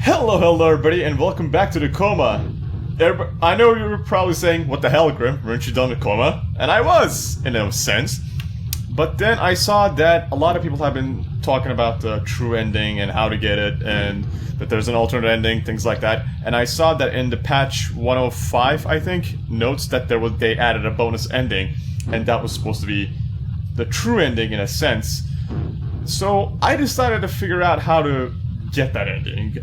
Hello everybody, and welcome back to the Coma. I know you were probably saying, what the hell, Grim, weren't you done with Coma? And I was, in a sense. But then I saw that a lot of people have been talking about the true ending and how to get it, and that there's an alternate ending, things like that. And I saw that in the patch 105, I think, notes that they added a bonus ending, and that was supposed to be the true ending in a sense. So I decided to figure out how to get that ending.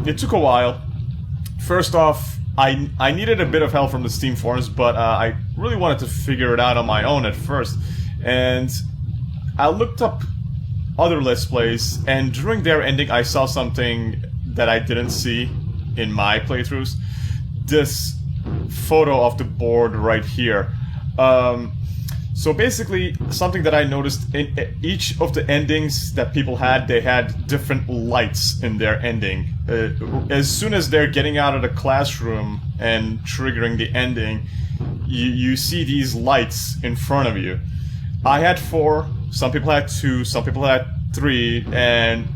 It took a while. First off, I needed a bit of help from the Steam forums, but I really wanted to figure it out on my own at first. And I looked up other Let's Plays, and during their ending I saw something that I didn't see in my playthroughs. This photo of the board right here. So basically, something that I noticed in each of the endings that people had, they had different lights in their ending. As soon as they're getting out of the classroom and triggering the ending, you see these lights in front of you. I had 4, some people had 2, some people had 3, and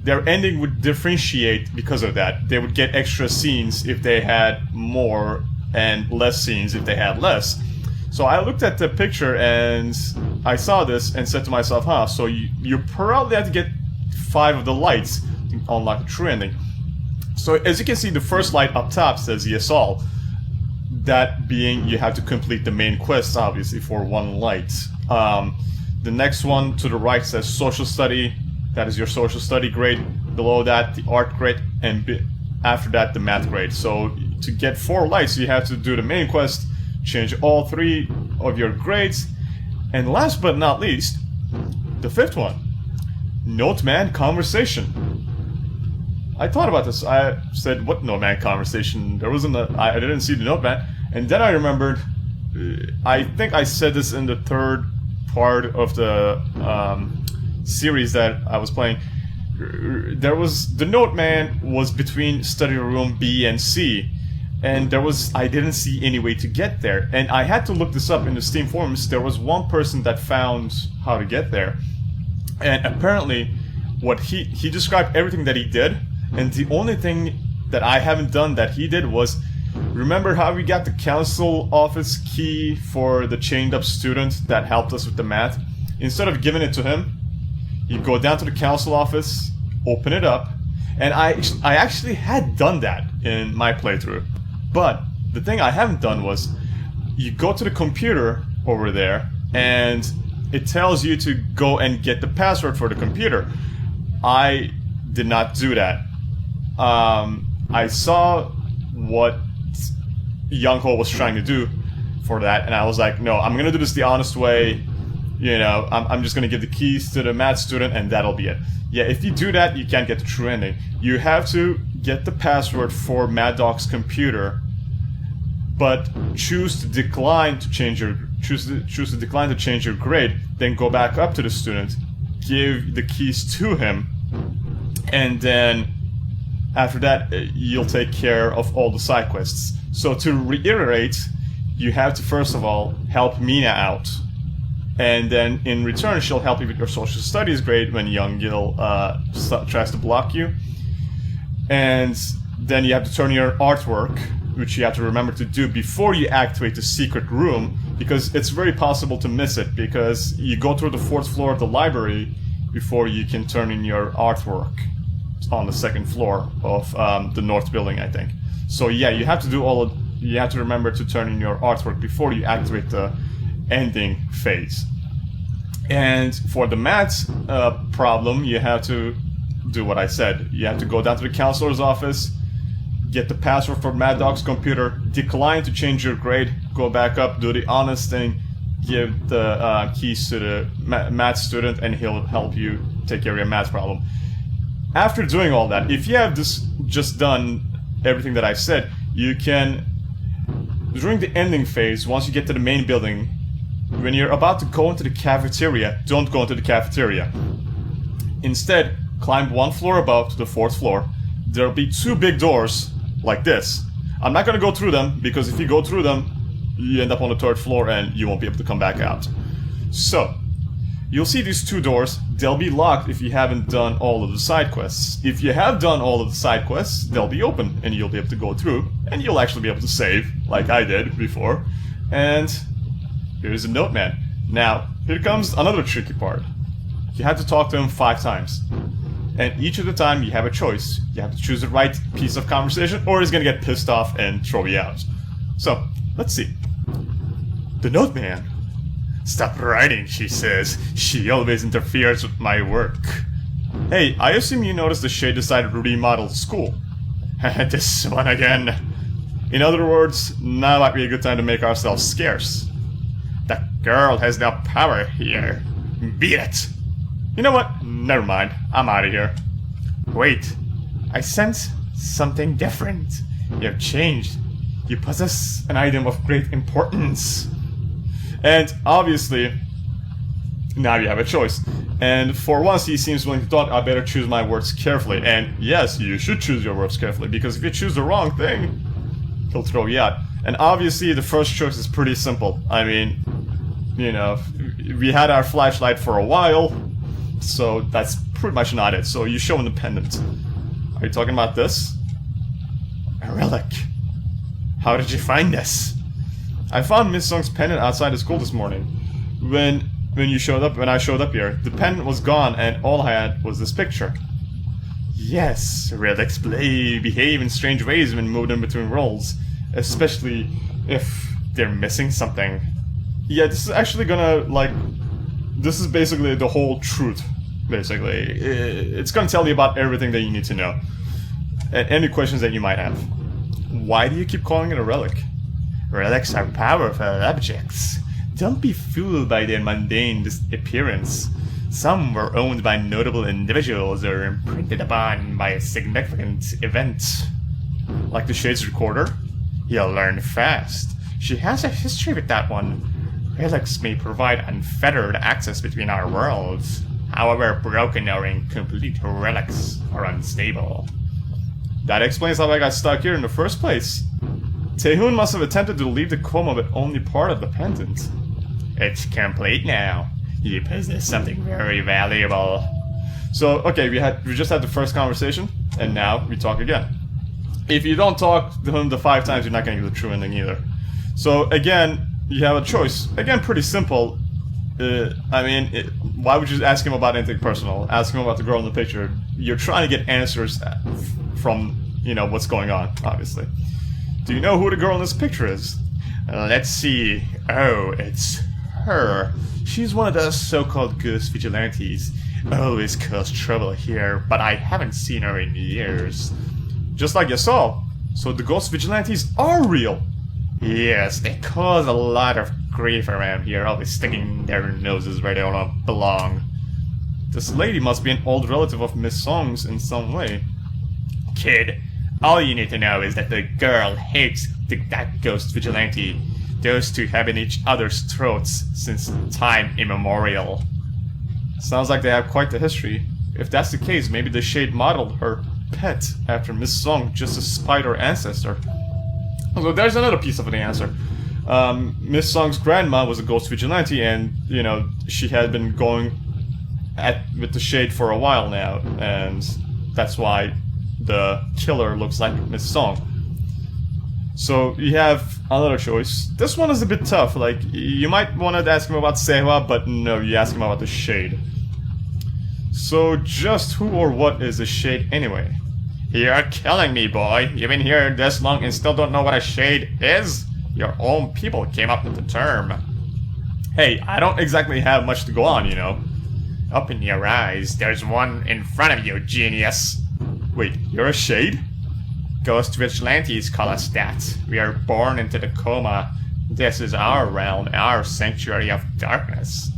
their ending would differentiate because of that. They would get extra scenes if they had more, and less scenes if they had less. So I looked at the picture and I saw this and said to myself, so you probably have to get 5 of the lights to unlock the true ending. So as you can see, the first light up top says the assault. That being, you have to complete the main quest, obviously, for 1 light. The next one to the right says social study. That is your social study grade. Below that, the art grade, and after that, the math grade. So to get 4 lights, you have to do the main quest, change all 3 of your grades, and last but not least, the 5th one, Note Man Conversation. I thought about this. I said, what Note Man Conversation? There wasn't I didn't see the Note Man, and then I remembered, I think I said this in the 3rd part of the series that I was playing. The Note Man was between study room B and C. And I didn't see any way to get there. And I had to look this up in the Steam forums. There was one person that found how to get there. And apparently, he described everything that he did. And the only thing that I haven't done that he did was, remember how we got the council office key for the chained up student that helped us with the math? Instead of giving it to him, you go down to the council office, open it up. And I actually had done that in my playthrough. But the thing I haven't done was, you go to the computer over there, and it tells you to go and get the password for the computer. I did not do that. I saw what Young Ho was trying to do for that, and I was like, no, I'm gonna do this the honest way. You know, I'm just gonna give the keys to the math student, and that'll be it. Yeah, if you do that, you can't get the true ending. You have to get the password for Mad Dog's computer, but choose to decline to change your grade. Then go back up to the student, give the keys to him, and then after that, you'll take care of all the side quests. So to reiterate, you have to first of all help Mina out. And then, in return, she'll help you with your social studies grade when Young Gil tries to block you. And then you have to turn your artwork, which you have to remember to do before you activate the secret room, because it's very possible to miss it, because you go through the 4th floor of the library before you can turn in your artwork on the 2nd floor of the North Building, I think. So yeah, you have to you have to remember to turn in your artwork before you activate the ending phase. And for the maths problem, you have to do what I said. You have to go down to the counselor's office, get the password for Mad Dog's computer, decline to change your grade, go back up, do the honest thing, give the keys to the math student, and he'll help you take care of your math problem. After doing all that, if you have just done everything that I said, you can, during the ending phase, once you get to the main building, when you're about to go into the cafeteria, don't go into the cafeteria. Instead, climb 1 floor above to the 4th floor. There'll be 2 big doors, like this. I'm not gonna go through them, because if you go through them, you end up on the 3rd floor and you won't be able to come back out. So, you'll see these two doors. They'll be locked if you haven't done all of the side quests. If you have done all of the side quests, they'll be open, and you'll be able to go through, and you'll actually be able to save, like I did before. And here's a note man. Now, here comes another tricky part. You have to talk to him 5 times. And each of the time you have a choice. You have to choose the right piece of conversation, or he's gonna get pissed off and throw you out. So, let's see. The note man. Stop writing, she says. She always interferes with my work. Hey, I assume you noticed the Shade decided to remodel the school. This one again. In other words, now might be a good time to make ourselves scarce. The girl has no power here. Beat it. You know what? Never mind. I'm out of here. Wait. I sense something different. You have changed. You possess an item of great importance. And obviously, now you have a choice. And for once he seems willing to talk, I better choose my words carefully. And yes, you should choose your words carefully, because if you choose the wrong thing, he'll throw you out. And obviously the first choice is pretty simple. I mean, you know, we had our flashlight for a while, so that's pretty much not it. So you show him the pendant. Are you talking about this? A relic. How did you find this? I found Miss Song's pendant outside the school this morning. When I showed up here, the pendant was gone and all I had was this picture. Yes, relics behave in strange ways when moved in between worlds, especially if they're missing something. Yeah, this is actually gonna, like, this is basically the whole truth, basically. It's gonna tell you about everything that you need to know. And any questions that you might have. Why do you keep calling it a relic? Relics are powerful objects. Don't be fooled by their mundane appearance. Some were owned by notable individuals or imprinted upon by a significant event. Like the Shade's recorder? You'll learn fast. She has a history with that one. Relics may provide unfettered access between our worlds. However, broken or incomplete relics are unstable. That explains how I got stuck here in the first place. Taehoon must have attempted to leave the coma with only part of the pendant. It's complete now. You possess something very valuable. So, okay, we just had the first conversation, and now we talk again. If you don't talk to him the 5 times, you're not going to get the true ending either. So, again, you have a choice. Again, pretty simple. Why would you ask him about anything personal? Ask him about the girl in the picture. You're trying to get answers from, you know, what's going on, obviously. Do you know who the girl in this picture is? Let's see. Oh, it's her. She's one of those so-called ghost vigilantes. Always cause trouble here, but I haven't seen her in years. Just like you saw. So the ghost vigilantes are real. Yes, they cause a lot of grief around here, always sticking their noses where they don't belong. This lady must be an old relative of Miss Song's in some way. Kid, all you need to know is that the girl hates that ghost vigilante. Those two have been each other's throats since time immemorial. Sounds like they have quite the history. If that's the case, maybe the Shade modeled her pet after Miss Song just to spite her ancestor. So there's another piece of the answer. Miss Song's grandma was a ghost vigilante, and, you know, she had been going with the Shade for a while now, and that's why the killer looks like Miss Song. So you have another choice. This one is a bit tough. Like, you might want to ask him about Sehwa, but no, you ask him about the Shade. So just who or what is a Shade anyway? You're killing me, boy. You've been here this long and still don't know what a Shade is? Your own people came up with the term. Hey, I don't exactly have much to go on, you know. Open your eyes. There's one in front of you, genius. Wait, you're a Shade? Ghost vigilantes call us that. We are born into the coma. This is our realm, our sanctuary of darkness.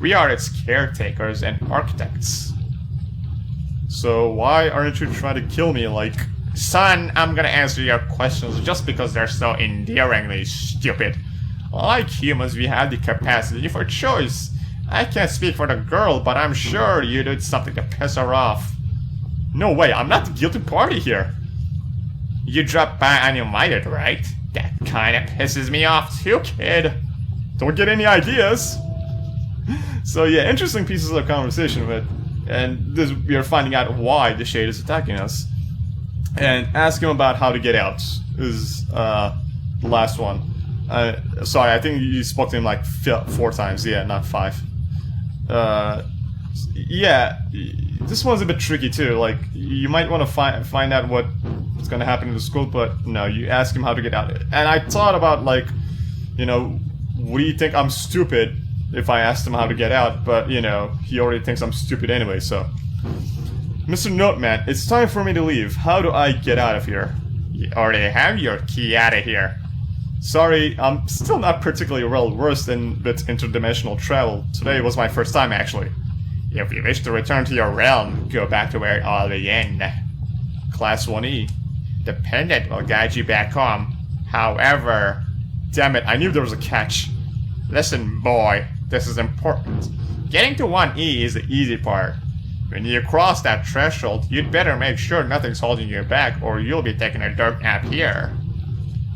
We are its caretakers and architects. So why aren't you trying to kill me like... Son, I'm gonna answer your questions just because they're so endearingly stupid. Like humans, we have the capacity for choice. I can't speak for the girl, but I'm sure you did something to piss her off. No way, I'm not the guilty party here. You dropped by uninvited, right? That kinda pisses me off too, kid. Don't get any ideas. So yeah, interesting pieces of conversation with, and this, we are finding out why the Shade is attacking us. And ask him about how to get out is the last one. Sorry, I think you spoke to him like 4 times. Yeah, not 5. Yeah, this one's a bit tricky too. Like, you might want to find out what's going to happen in the school, but no, you ask him how to get out. And I thought about, like, you know, would he think I'm stupid if I asked him how to get out? But, you know, he already thinks I'm stupid anyway, so... Mr. Noteman, it's time for me to leave. How do I get out of here? You already have your key out of here. Sorry, I'm still not particularly well versed in interdimensional travel. Today was my first time, actually. If you wish to return to your realm, go back to where it all began. Class 1E. The pendant will guide you back home. However... Damn it, I knew there was a catch. Listen, boy, this is important. Getting to 1E is the easy part. When you cross that threshold, you'd better make sure nothing's holding you back, or you'll be taking a dirt nap here.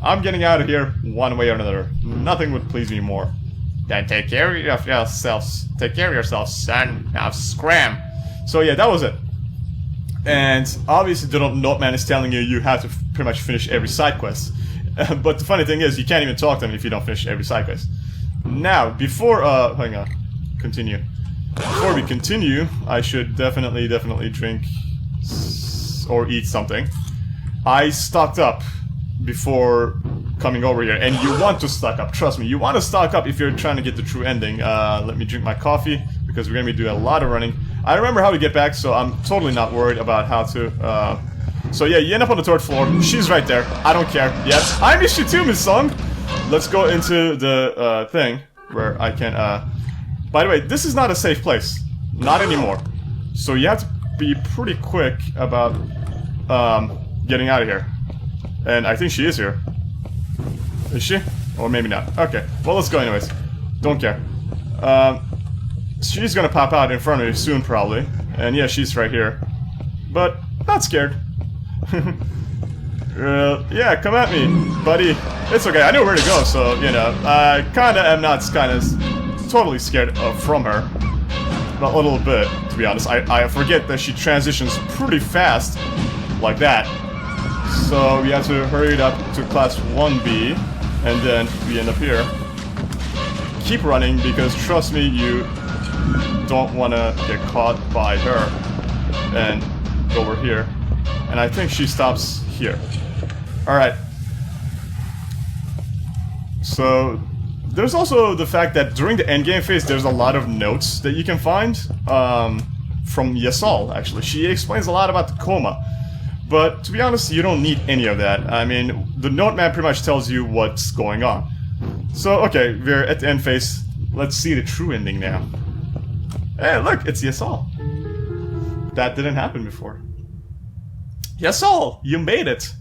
I'm getting out of here one way or another. Nothing would please me more. Then take care of yourselves. Take care of yourself, son. Now scram. So yeah, that was it. And obviously the Noteman is telling you you have to pretty much finish every side quest. But the funny thing is, you can't even talk to him if you don't finish every side quest. Now, before, hang on. Continue. Before we continue, I should definitely drink or eat something. I stocked up before coming over here, and you want to stock up, trust me, you want to stock up if you're trying to get the true ending. Let me drink my coffee, because we're going to be doing a lot of running. I remember how to get back, so I'm totally not worried about how to, so yeah, you end up on the 3rd floor, she's right there, I don't care, yes, I miss you too, Miss Song! Let's go into the, thing, where I can, by the way, this is not a safe place. Not anymore. So you have to be pretty quick about getting out of here. And I think she is here. Is she? Or maybe not. Okay. Well, let's go anyways. Don't care. She's gonna pop out in front of you soon, probably. And yeah, she's right here. But, not scared. Yeah, come at me, buddy. It's okay, I know where to go, so, you know, I kinda am not totally scared from her. But a little bit, to be honest. I forget that she transitions pretty fast, like that. So we have to hurry it up to class 1B, and then we end up here. Keep running, because trust me, you don't want to get caught by her. And go over here. And I think she stops here. Alright. So... there's also the fact that during the endgame phase, there's a lot of notes that you can find from Yasal, actually. She explains a lot about the Coma. But, to be honest, you don't need any of that. I mean, the note map pretty much tells you what's going on. So, okay, we're at the end phase. Let's see the true ending now. Hey, look, it's Yasal. That didn't happen before. Yasal, you made it!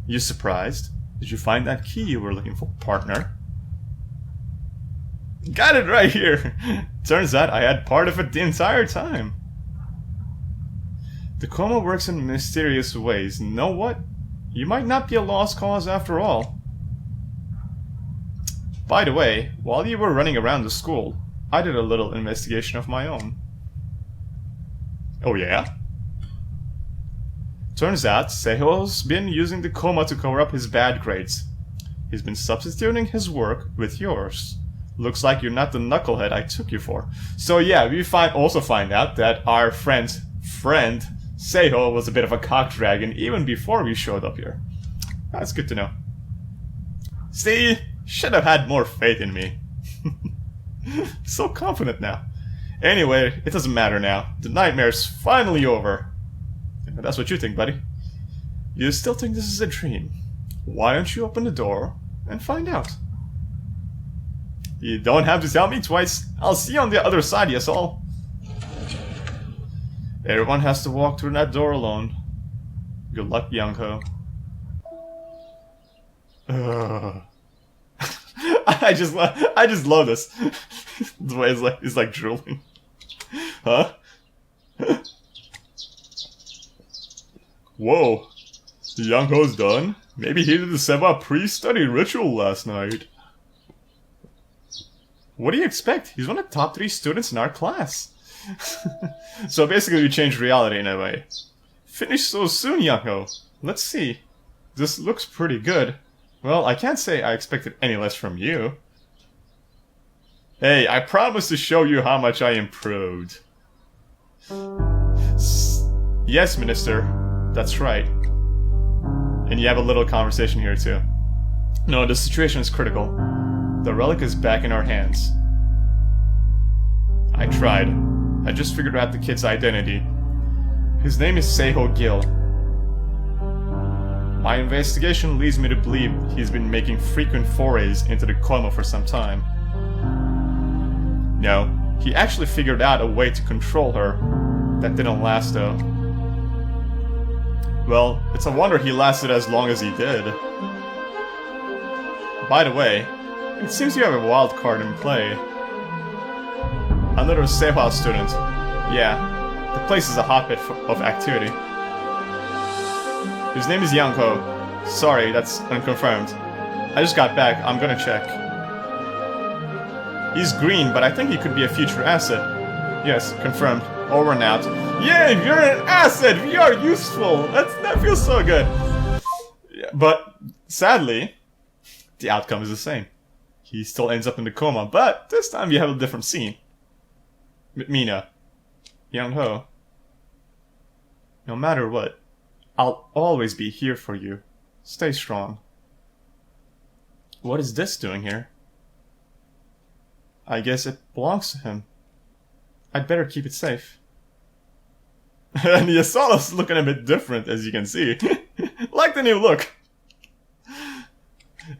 You surprised? Did you find that key you were looking for, partner? Got it right here! Turns out I had part of it the entire time. The Coma works in mysterious ways. Know what? You might not be a lost cause after all. By the way, while you were running around the school, I did a little investigation of my own. Oh yeah? Turns out, Seiho's been using the Coma to cover up his bad grades. He's been substituting his work with yours. Looks like you're not the knucklehead I took you for. So yeah, we also find out that our friend Seiho was a bit of a cockdragon even before we showed up here. That's good to know. See? Should have had more faith in me. So confident now. Anyway, it doesn't matter now. The nightmare's finally over. That's what you think, buddy. You still think this is a dream. Why don't you open the door and find out? You don't have to tell me twice. I'll see you on the other side, yes all. Everyone has to walk through that door alone. Good luck, Young-ho. I just love this. The way he's like drooling. Huh? Whoa. The Young-ho's done? Maybe he did the Seba pre-study ritual last night. What do you expect? He's one of the top 3 students in our class. So basically we changed reality in a way. Finished so soon, Young-ho. Let's see. This looks pretty good. Well, I can't say I expected any less from you. Hey, I promise to show you how much I improved. Yes, Minister. That's right. And you have a little conversation here too. No, the situation is critical. The relic is back in our hands. I tried. I just figured out the kid's identity. His name is Seiho Gil. My investigation leads me to believe he's been making frequent forays into the Coma for some time. No, he actually figured out a way to control her. That didn't last though. Well, it's a wonder he lasted as long as he did. By the way, it seems you have a wild card in play. Another Seiho student. Yeah, the place is a hotbed of activity. His name is Young-ho. Sorry, that's unconfirmed. I just got back, I'm gonna check. He's green, but I think he could be a future asset. Yes, confirmed. Over and out. Yeah, you're an asset! We are useful! That feels so good! Yeah, but, sadly, the outcome is the same. He still ends up in the coma, but this time you have a different scene. With Mina. Young-ho. No matter what, I'll always be here for you. Stay strong. What is this doing here? I guess it belongs to him. I'd better keep it safe. And Yasala's looking a bit different, as you can see. Like the new look.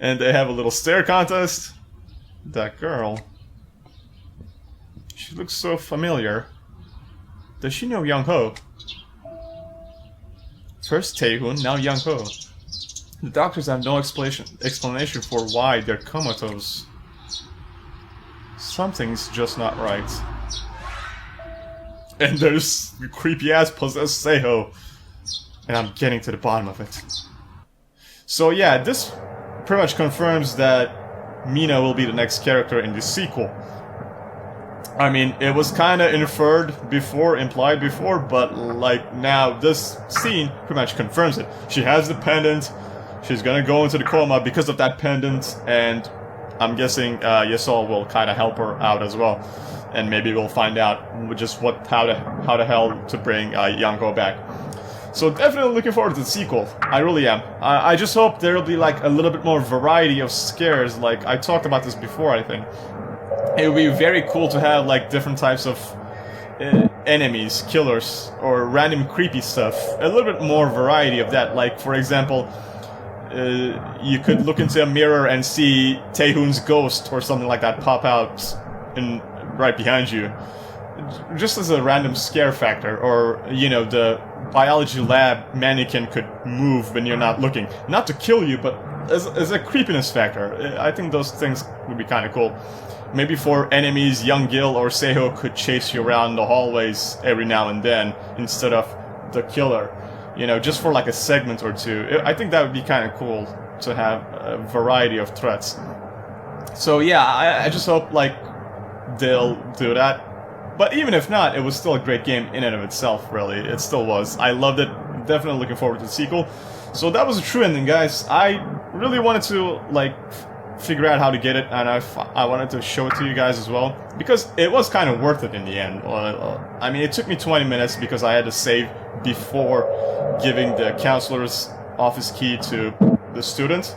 And they have a little stare contest. That girl. She looks so familiar. Does she know Young-ho? First Tae-hoon, now Young-ho. The doctors have no explanation for why they're comatose. Something's just not right. And there's the creepy-ass possessed Seiho. And I'm getting to the bottom of it. So yeah, this pretty much confirms that Mina will be the next character in the sequel. I mean, it was kinda inferred before, implied before, but like now this scene pretty much confirms it. She has the pendant, she's gonna go into the coma because of that pendant, and I'm guessing Yasol will kinda help her out as well. And maybe we'll find out just how the hell to bring Young-ho back. So definitely looking forward to the sequel. I really am. I just hope there'll be like a little bit more variety of scares. Like I talked about this before, I think. It would be very cool to have like different types of enemies, killers, or random creepy stuff. A little bit more variety of that. Like for example, you could look into a mirror and see Tae-hoon's ghost or something like that pop out right behind you. Just as a random scare factor, or you know, the biology lab mannequin could move when you're not looking. Not to kill you, but as a creepiness factor. I think those things would be kind of cool. Maybe for enemies, Young Gil or Seiho could chase you around the hallways every now and then, instead of the killer. You know, just for like a segment or two. I think that would be kind of cool to have a variety of threats. So yeah, I just hope like they'll do that. But even if not, it was still a great game in and of itself, really. It still was. I loved it. Definitely looking forward to the sequel. So that was a true ending, guys. I really wanted to, like, figure out how to get it, and I wanted to show it to you guys as well. Because it was kind of worth it in the end. I mean, it took me 20 minutes because I had to save before giving the counselor's office key to the student.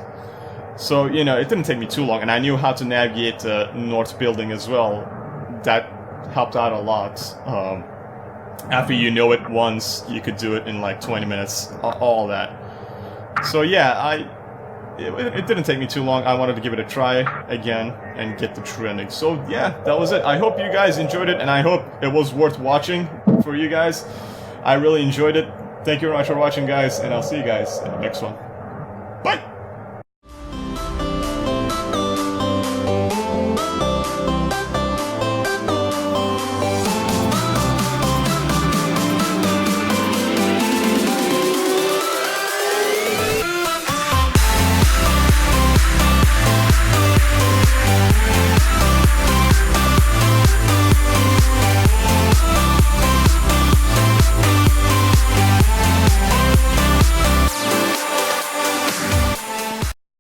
So, you know, it didn't take me too long, and I knew how to navigate the north building as well. That helped out a lot. After you know it once, you could do it in like 20 minutes, all that. So yeah, it didn't take me too long. I wanted to give it a try again and get the true ending. So yeah, that was it. I hope you guys enjoyed it, and I hope it was worth watching for you guys. I really enjoyed it. Thank you very much for watching, guys, and I'll see you guys in the next one.